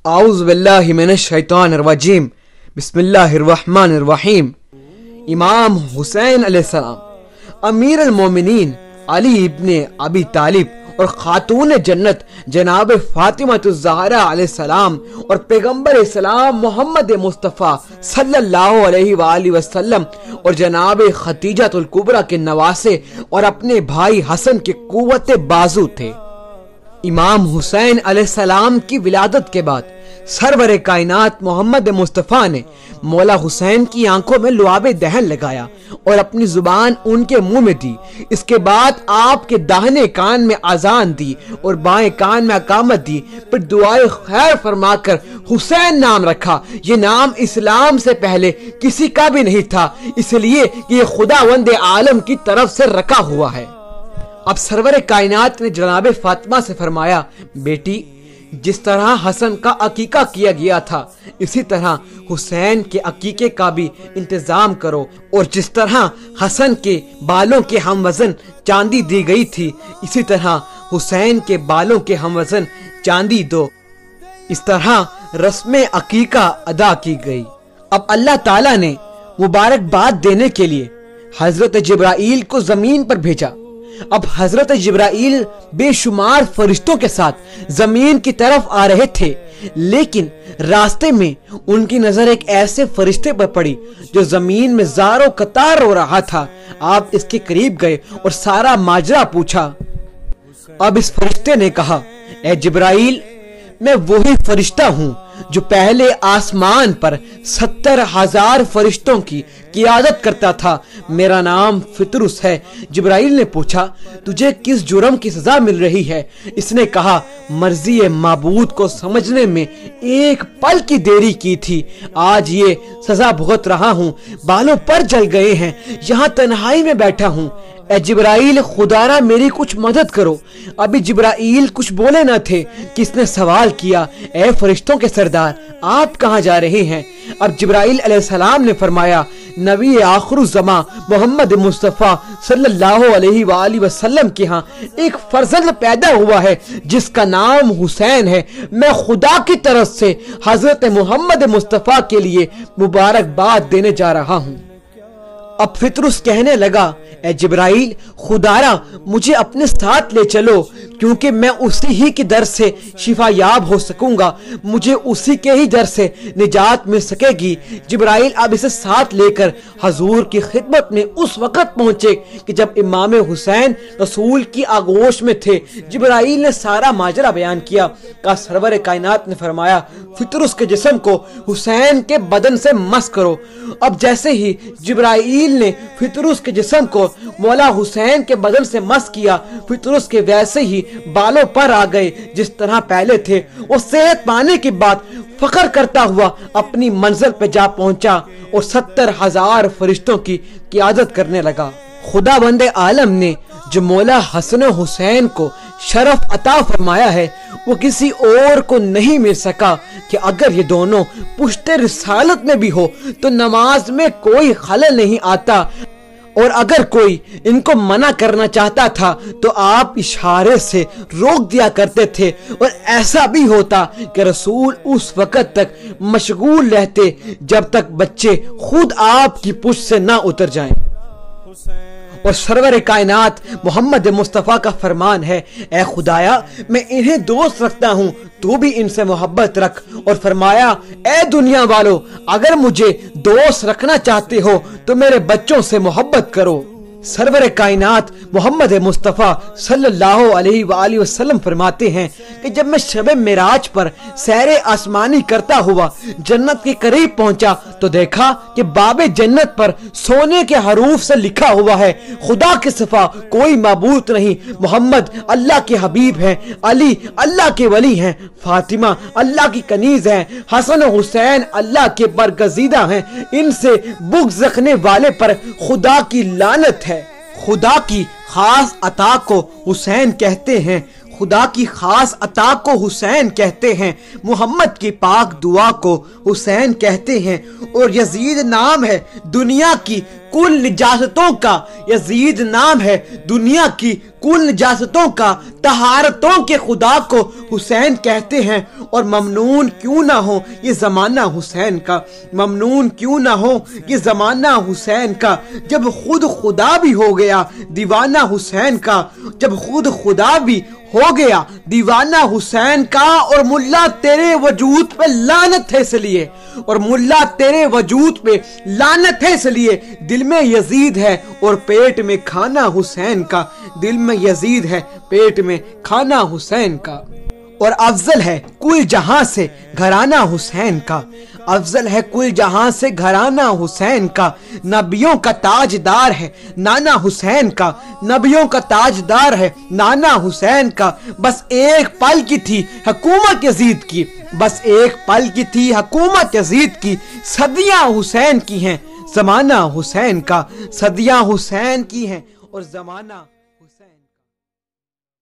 اعوذ باللہ من الشیطان الرجیم بسم اللہ الرحمن الرحیم۔ امام حسین علیہ السلام امیر المومنین علی ابن ابی طالب اور خاتون جنت جناب فاطمہ الزہرا علیہ السلام اور پیغمبر اسلام محمد مصطفیٰ صلی اللہ علیہ وآلہ وسلم اور جناب ختیجہ الکبریٰ کے نواسے اور اپنے بھائی حسن کے قوت بازو تھے۔ امام حسین علیہ السلام کی ولادت کے بعد سرور کائنات محمد مصطفیٰ نے مولا حسین کی آنکھوں میں لعاب دہن لگایا اور اپنی زبان ان کے منہ میں دی۔ اس کے بعد آپ کے داہنے کان میں اذان دی اور بائیں کان میں اقامت دی، پھر دعائے خیر فرما کر حسین نام رکھا۔ یہ نام اسلام سے پہلے کسی کا بھی نہیں تھا، اس لیے کہ یہ خداوند عالم کی طرف سے رکھا ہوا ہے۔ اب سرور کائنات نے جناب فاطمہ سے فرمایا، بیٹی جس طرح حسن کا عقیقہ کیا گیا تھا اسی طرح حسین کے عقیقے کا بھی انتظام کرو، اور جس طرح حسن کے بالوں کے ہم وزن چاندی دی گئی تھی اسی طرح حسین کے بالوں کے ہم وزن چاندی دو۔ اس طرح رسم عقیقہ ادا کی گئی۔ اب اللہ تعالیٰ نے مبارکباد دینے کے لیے حضرت جبرائیل کو زمین پر بھیجا۔ اب حضرت جبرائیل بے شمار فرشتوں کے ساتھ زمین کی طرف آ رہے تھے، لیکن راستے میں ان کی نظر ایک ایسے فرشتے پر پڑی جو زمین میں زار و قطار رو رہا تھا۔ آپ اس کے قریب گئے اور سارا ماجرا پوچھا۔ اب اس فرشتے نے کہا، اے جبرائیل، میں وہی فرشتہ ہوں جو پہلے آسمان پر 70,000 فرشتوں کی قیادت کرتا تھا۔ میرا نام فطرس ہے۔ جبرائیل نے پوچھا، تجھے کس جرم کی سزا مل رہی ہے؟ اس نے کہا، مرضی معبود کو سمجھنے میں ایک پل کی دیری کی تھی، آج یہ سزا بھگت رہا ہوں۔ بالوں پر جل گئے ہیں، یہاں تنہائی میں بیٹھا ہوں۔ اے جبرائیل، خدا را میری کچھ مدد کرو۔ ابھی جبرائیل کچھ بولے نہ تھے کہ اس نے سوال کیا، اے فرشتوں کے سردار، آپ کہاں جا رہے ہیں؟ اب جبرائیل علیہ السلام نے فرمایا، نبی آخر الزماں محمد مصطفیٰ صلی اللہ علیہ وآلہ وسلم کے ہاں ایک فرزند پیدا ہوا ہے جس کا نام حسین ہے۔ میں خدا کی طرف سے حضرت محمد مصطفیٰ کے لیے مبارکباد دینے جا رہا ہوں۔ اب فطرس کہنے لگا، اے جبرائیل، خدارا مجھے اپنے ساتھ لے چلو، کیونکہ میں اسی ہی کے در سے شفا یاب ہو سکوں گا، مجھے اسی کے ہی در سے نجات مل سکے گی۔ جبرائیل اب اسے ساتھ لے کر حضور کی خدمت میں اس وقت پہنچے کہ جب امام حسین رسول کی آغوش میں تھے۔ جبرائیل نے سارا ماجرا بیان کیا۔ سرور کائنات نے فرمایا، فطرس کے جسم کو حسین کے بدن سے مس کرو۔ اب جیسے ہی جبرائیل نے فطرس کے جسم کو مولا حسین کے بدن سے مس کیا، فطرس کے ویسے ہی بالوں پر آ گئے جس طرح پہلے تھے۔ وہ صحت پانے کے بعد فخر کرتا ہوا اپنی منزل پہ جا پہنچا اور 70,000 فرشتوں کی قیادت کرنے لگا۔ خدا بند عالم نے جو مولا حسن و حسین کو شرف عطا فرمایا ہے وہ کسی اور کو نہیں مل سکا کہ اگر یہ دونوں پشت رسالت میں بھی ہو تو نماز میں کوئی خلل نہیں آتا، اور اگر کوئی ان کو منع کرنا چاہتا تھا تو آپ اشارے سے روک دیا کرتے تھے، اور ایسا بھی ہوتا کہ رسول اس وقت تک مشغول رہتے جب تک بچے خود آپ کی پشت سے نہ اتر جائیں۔ اور سرور کائنات محمد مصطفیٰ کا فرمان ہے، اے خدایا میں انہیں دوست رکھتا ہوں، تو بھی ان سے محبت رکھ۔ اور فرمایا، اے دنیا والو، اگر مجھے دوست رکھنا چاہتے ہو تو میرے بچوں سے محبت کرو۔ سرور کائنات محمد مصطفیٰ صلی اللہ علیہ وآلہ وسلم فرماتے ہیں کہ جب میں شب معراج پر سیر آسمانی کرتا ہوا جنت کے قریب پہنچا تو دیکھا کہ باب جنت پر سونے کے حروف سے لکھا ہوا ہے، خدا کے سوا کوئی معبود نہیں، محمد اللہ کے حبیب ہیں، علی اللہ کے ولی ہیں، فاطمہ اللہ کی کنیز ہیں، حسن و حسین اللہ کے برگزیدہ ہیں، ان سے بغض رکھنے والے پر خدا کی لعنت ہے۔ خدا کی خاص عطا کو حسین کہتے ہیں، خدا کی خاص عطا کو حسین کہتے ہیں، محمد کی پاک دعا کو حسین کہتے ہیں، اور یزید نام ہے دنیا کی کل نجاستوں کا یزید نام ہے، دنیا کی کل نجاستوں کا طہارتوں کے خدا کو حسین کہتے ہیں۔ اور ممنون کیوں نہ ہو یہ زمانہ حسین کا، ممنون کیوں نہ ہو یہ زمانہ حسین کا، جب خود خدا بھی ہو گیا دیوانہ حسین کا، جب خود خدا بھی ہو گیا دیوانہ حسین کا، اور ملا تیرے وجود پہ لعنت ہے اس لیے، اور ملا تیرے وجود پہ لعنت ہے اس لیے، دل میں یزید ہے اور پیٹ میں کھانا حسین کا، دل میں یزید ہے پیٹ میں کھانا حسین کا۔ اور افضل ہے کل جہاں سے گھرانہ حسین کا، افضل ہے کل جہاں سے گھرانہ حسین کا، نبیوں کا تاجدار ہے نانا حسین کا، نبیوں کا تاجدار ہے نانا حسین کا، بس ایک پل کی تھی حکومت یزید کی، بس ایک پل کی تھی حکومت یزید کی، صدیاں حسین کی ہیں زمانہ حسین کا، صدیاں حسین کی ہیں اور زمانہ